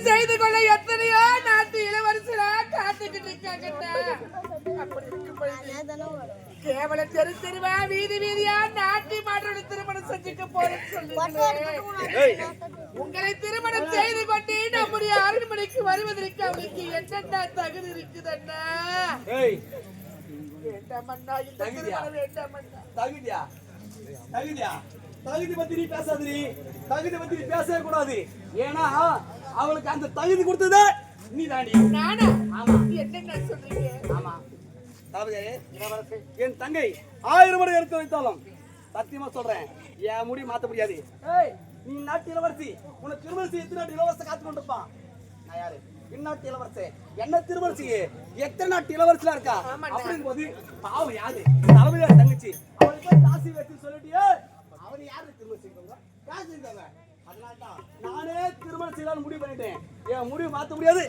திருமணம் செய்து கொள்ள எத்தனையோ நாட்டு இளவரசரா காத்துக்கிட்டு இருக்காங்கண்ணா. கேவல தெரு தெருவா வீதி வீதியா நாட்டி மாற்றோட திருமணம் செஞ்சுக்க போறேன்னு சொல்லுங்க. உங்களை திருமணம் செய்து கொண்டு நம்முடைய அரண்மனைக்கு வருவதற்கு அவளுக்கு என்னென்ன தகுதி இருக்குதண்ணா? வேண்டாமண்ணா, இந்த திருமணம் வேண்டாமண்ணா. தகுதியா தகுதியா தகுதி பத்தி நீ பேசாதீ. தகுதி பத்தி நீ பேசவே கூடாது. ஏன்னா அவளுக்கு அந்த தகுதி கொடுத்தது நீ தாண்டி. நானா? ஆமா. என்னென்ன சொல்றீங்க? ஆமா. இளவரசி என் தங்கை 1000 முறை எடுத்து வைத்தாலும் சத்தியமா சொல்றேன், என் முடி மாத்த முடியாது. நீ நாட்டு இளவரசி, உன்னை திருமணம் எத்தனை நாட்டு இளவரசை காத்து கொண்டிருப்பான். நான் யாரு? இந்நாட்டு இளவரசி. என்ன திருமணசி எத்தனை நாட்டு இளவரசியா இருக்கா? அப்படிங்கும் போது பாவம் யாரு? தலைமையார் தங்கச்சி. அவளுக்கு போய் காசி வச்சு சொல்லிட்டியே, அவரு யாரு திருமணம் செய்வாங்க? காசு இருக்காங்க. அதனால்தான் நானே திருமணம் செய்யலாம்னு முடிவு பண்ணிட்டேன். என் முடிவு மாத்த முடியாது.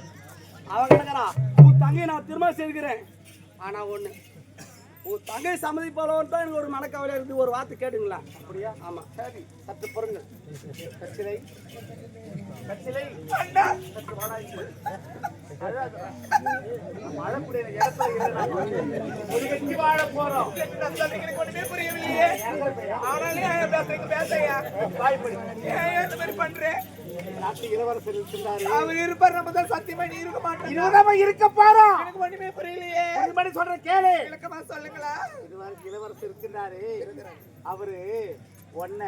அவன் கிடக்குறா, உன் தங்கையை நான் திருமணம் செய்கிறேன். ஆனா ஒண்ணு, உன் தங்கை சம்மதிப்பாளோன்னு தான் எனக்கு ஒரு மனக்கவலையா இருந்து ஒரு வார்த்தை கேட்டுங்களா? அப்படியா? ஆமா. சரி, சற்று பொறுங்கள். கச்சிலை கச்சிலை சற்று வாடாங்க. மழைக்கூடிய இடத்துல வாழ போறோம். ஒண்ணுமே புரியவில்லையே. பண்றேன். நாட்டு இளவரசர் இருக்கிறாரு. அவர் இருப்பார். நம்ம தான் சத்தியமா நீ இருக்க மாட்டோம். இருக்க போறோம். எனக்கு ஒண்ணுமே புரியலையே. சொல்ற கேளு. விளக்கமா சொல்லுங்களா? இளவரசர் இருக்கிறாரு. அவரு ஒன்ன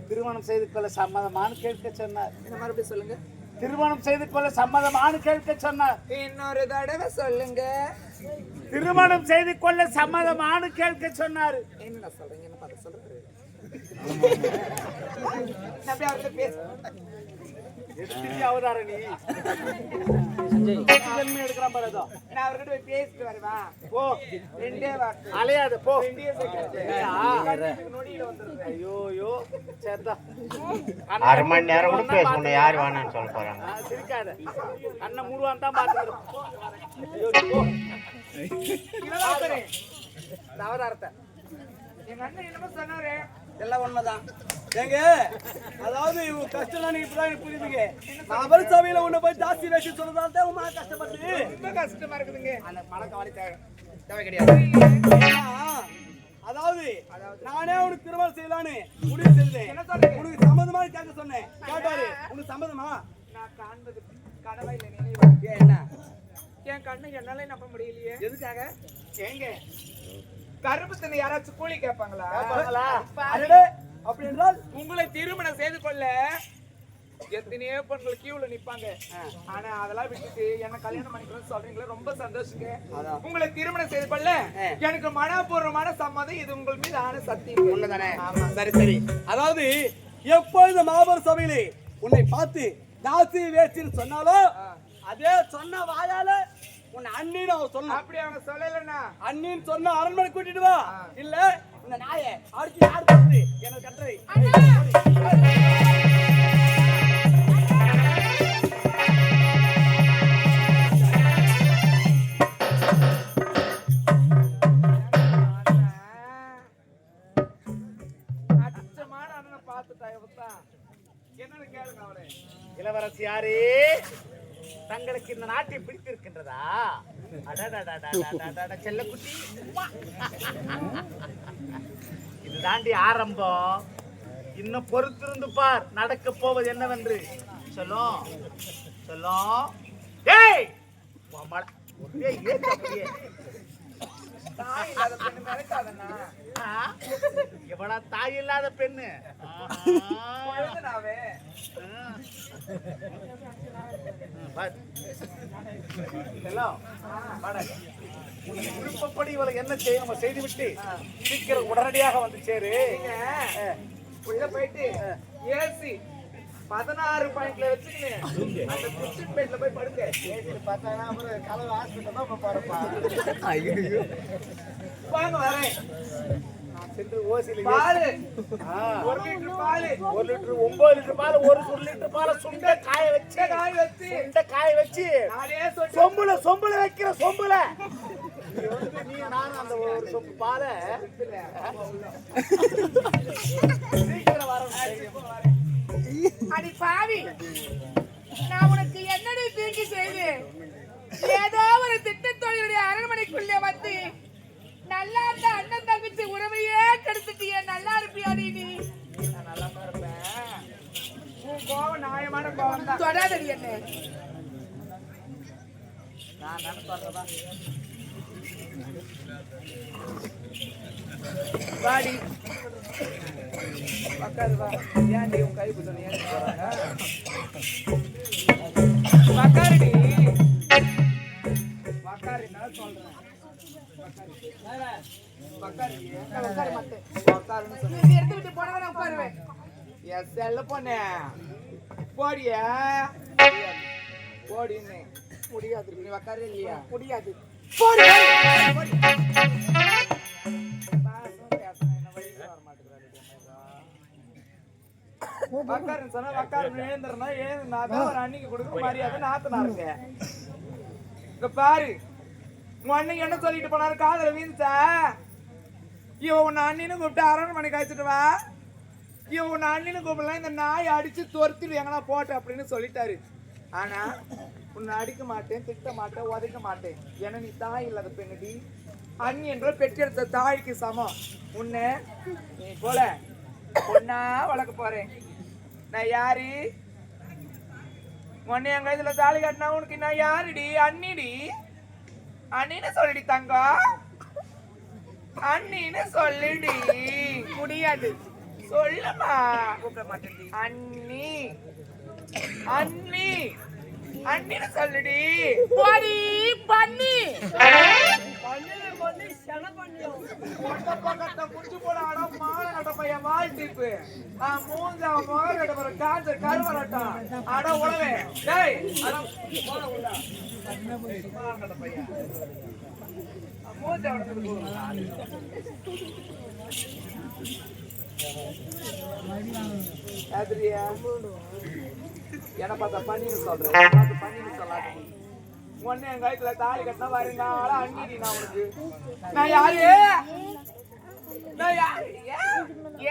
திருமணம் செய்து கொள்ள சம்மதமானு கேட்க சொன்னார். இந்த மாதிரி சொல்லுங்க. திருமணம் செய்து கொள்ள சம்மதமானு கேட்க சொன்னார். இன்னொரு தடவை சொல்லுங்க. திருமணம் செய்து கொள்ள சம்மதமானு கேட்க சொன்னாரு. என்ன சொல்றீங்க? என்ன பார்த்து சொல்றேன். அவதார நீ எடுக்கிறான் பாரு. நான் அவர்கிட்ட போய் பேசிட்டு வருவா. போ, ரெண்டே வார்த்தை அலையாது. போ. ஐயோ சரிதான். 1/2 மணி நேரம் கூட பேசணும். யாரு வேணான்னு சொல்ல போறாங்க? சிரிக்காத. கண்ணை மூடுவான் தான் பாத்துக்கிறோம். அவதாரத்தை எங்க அண்ணன் என்னமோ சொன்னாரு. எல்லாம் உண்மைதான். ஏங்க, அதாவது இவங்க கஷ்டம் நீங்க இப்பதான் புரியுதுங்க. நபர் சபையில உன்னை போய் ஜாஸ்தி வேசி சொல்றதால தான் உமா கஷ்டப்பட்டு ரொம்ப கஷ்டமா இருக்குதுங்க. அந்த மனக்கவலை தேவை கிடையாது. அதாவது நானே உனக்கு திருமணம் செய்யலான்னு முடிவு செய்தேன். என்ன சொல்றீங்க? உனக்கு சம்மதமா கேட்க சொன்னேன். கேட்டாரு. உனக்கு சம்மதமா? நான் காண்பது கனவா இல்லை நினைவா? என்ன என் கண்ணு என்னால நம்ப முடியலையே. எதுக்காக? ஏங்க கருப்பு தண்ணி யாராச்சும் கூலி கேட்பாங்களா? அப்படி என்றால் உங்களை திருமணம் செய்து கொள்ள எத்தனையோ பெண்கள் கியூல நிப்பாங்க. ஆனா அதெல்லாம் விட்டுட்டு என்ன கல்யாணம் பண்ணிக்கணும்னு சொல்றீங்களா? ரொம்ப சந்தோஷங்க. உங்களை திருமணம் செய்து கொள்ள எனக்கு மனப்பூர்வமான சம்மதம். இது உங்கள் மீது ஆன சத்தியம். உண்மைதானே? சரி சரி. அதாவது எப்பொழுது மாபெரும் சபையிலே உன்னை பார்த்து தாசி வேசின்னு சொன்னாலும் அதே சொன்ன வாயால உன்னை அண்ணின்னு அவன் சொன்ன. அப்படி அவங்க சொல்லலன்னா அண்ணின்னு சொன்ன அரண்மனை கூட்டிட்டு வா. இல்ல இந்த நாயை அடுத்து யாரு பார்த்து எனக்கு கட்டுரை. அச்சமான அண்ணனை பார்த்துட்டா என்னன்னு கேளுங்க. அவளே இளவரசி யாரு? தங்களுக்கு இந்த நாட்டை பிடித்திருக்கின்றதா? செல்லக்குட்டி, இது தாண்டி ஆரம்பம். இன்னும் பொறுத்திருந்து பார் நடக்க போவது என்னவென்று. சொல்லும் சொல்லும். ஏய் இவளா தாய் இல்லாத பெண்ணு. விருப்பப்படி இவளை என்ன செய்ய நம்ம செய்து விட்டு சீக்கிரம் உடனடியாக வந்து சேரு. உள்ள போயிட்டு ஏசி 16 பாயிண்ட்ல வச்சுக்கினேன் அந்த குஷன் பெட்ல போய் படுங்க. பார்த்தானா அப்புறம் கலர் ஹாஸ்பிட்டல் தான் போறப்பா. ஐயோ வாங்க வரேன். சென்று ஓசில பால் 1 லிட்டர் பால் 1 லிட்டர் 9 லிட்டர் பால் 1 லிட்டர் பால் சுண்ட காய வச்சு சொம்புல வைக்கிற சொம்புல நீ நான் அந்த ஒரு சொம்பு பாலை சீக்கிரம் வரணும். அடி பாவி, நான் உனக்கு வேடிக்கை செய்து ஏதோ ஒரு திட்டத்தோடைய அரண்மனைக்குள்ளே வந்து நல்லா இருந்த அண்ணன் தங்கச்சி உறவையே கெடுத்துட்டிய. நல்லா இருப்பியாடி நீ? நான் நல்லா தான் இருப்பேன். உன் கோவம் நியாயமான கோவம் தான். தொடாதடி என்ன. நான் தானே சொல்றதா. வாடி உக்காரு வா. ஏன்டி உன் கை புத்தனை ஏன் போறாங்க? உக்காருடி. உக்காருன்னா சொல்றேன். உட்கார மாட்டேன். உக்காருன்னு சொன்னேன். நீ எடுத்து விட்டு போனவன் நான் உட்காருவேன். என் செல்ல பொண்ணே போடியா போடின்னு முடியாது. நீ உக்காரு இல்லையா? முடியாது. உக்காருன்னு சொன்னா உக்காருன்னு எழுந்துறனா எழுந்து நான் தான் ஒரு அன்னைக்கு கொடுக்குற மரியாதை நாத்தனாருங்க. இங்க பாரு உன் அன்னைக்கு என்ன சொல்லிட்டு போனாரு காதல வீந்துச்சா? இவன் உன்னை அண்ணின்னு கூப்பிட்டு அரண்மனை காய்ச்சிட்டு வா. இவன் உன்னை அண்ணின்னு கூப்பிடலாம் இந்த நாயை அடிச்சு துரத்திட்டு எங்கன்னா போட்டு அப்படின்னு சொல்லிட்டாரு. ஆனா உன்னை அடிக்க மாட்டேன், திட்ட மாட்டேன், உதைக்க மாட்டேன். ஏன்னா நீ தாய் இல்லாத பெண்ணுடி. அண்ணி என்ற பெற்றெடுத்த தாய்க்கு சமம். உன்னை நீ போல பொண்ணா வளர்க்க போறேன். நான் யாரு? உன்னை எங்க இதுல தாலி கட்டினா உனக்கு நான் யாருடி? அண்ணிடி. அண்ணின்னு சொல்லிடி தங்கம். அண்ணின்னு சொல்லிடி. முடியாது. சொல்லுமா. கூப்பிட மாட்டேன். அண்ணி அண்ணி அண்ணின்னு சொல்லுடி. போடி பண்ணி. குடிச்சு போட ஆடம் மான கட்ட பையன் வாழ்த்திப்பு மூஞ்சா முக கட்ட போற காஞ்ச கருவரட்டம் அட உழவே. டேய் அடம் போட உள்ள மான கட்ட பையன் மூஞ்சா அதுரியா என்ன பார்த்தா பண்ணின்னு சொல்றேன். பார்த்து பண்ணின்னு சொல்லாது. ஒன்னு என் கைத்துல தாலி கட்டினா வருங்க ஆளா அண்ணிடி. நான் உனக்கு நான் யாரு? நான் யாரு?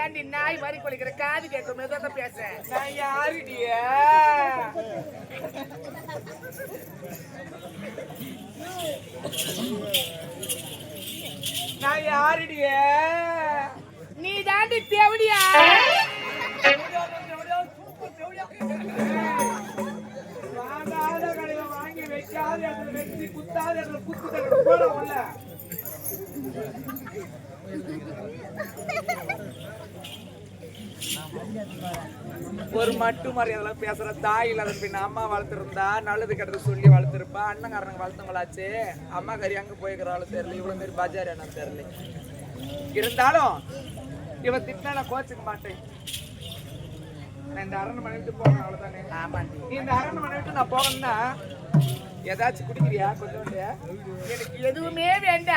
ஏன்டி நாய் மாதிரி கொலிக்கிற? காது கேட்கும் மெதுவா பேச. நான் யாருடிய? நான் யாருடிய? நீ தாண்டி தேவடியா? வாங்காத கடையில வாங்கி வைக்காத இடத்துல வச்சு குத்தாத இடத்துல குத்து போட உள்ள. ஒரு மட்டு மரியாதை பேசுற தாய் இல்லாத பின்ன அம்மா வளர்த்துருந்தா நல்லது கெட்டது சொல்லி வளர்த்துருப்பா. அண்ணங்காரங்க வளர்த்தவங்களாச்சு. அம்மா கறி அங்க போய்க்கிறாலும் தெரியல, இவ்வளவு மாரி பஜார் என்ன தெரியல. இருந்தாலும் இவன் திட்டினா நான் கோச்சுக்க மாட்டேன். நான் இந்த அரண்மனை விட்டு போகணும் அவ்வளவுதானே. ஆமாண்டி. இந்த அரண்மனை விட்டு நான் போகணும்னா ஏதாச்சும் குடிக்கிறியா? கொஞ்சோண்டு எனக்கு எதுவுமே வேண்டாம்.